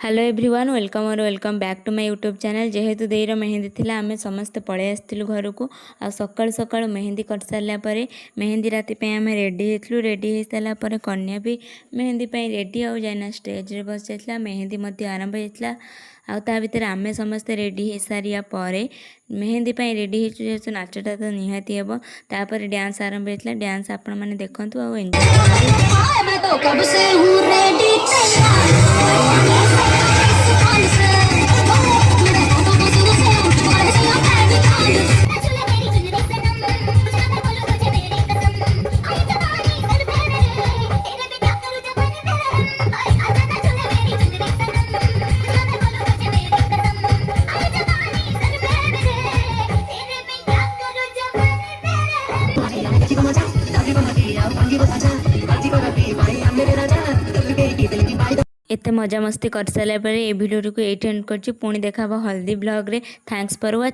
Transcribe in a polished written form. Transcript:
Hello everyone welcome और welcome back to my YouTube channel. जेहेतु देईर मेहंदी थिला आमे समस्त पळे आस्तिलु घर को आ सकाळ सकाळ मेहंदी कर सारला परे मेहंदी राति पे आमे रेडी हेतलु। रेडी हे सारला परे कन्या भी मेहंदी पे रेडी हो जाइना स्टेज रे बस जाइतला। मेहंदी मध्ये आरंभ हेतला आ ता भितर आमे समस्त रेडी हे सारिया परे मेहंदी पे रेडी हेचु जेसु नाचटा तो निहाती हेबो। तापर डांस आरंभ हेतला। डांस आपण माने देखंतु आ एन्जॉय करंतु। मैं तो कब से हूं रेडी एते मजा मस्ती कर सारे ये वीडियो को एंड कर पुणी देखा हल्दी ब्लॉग रे। Thanks for watching.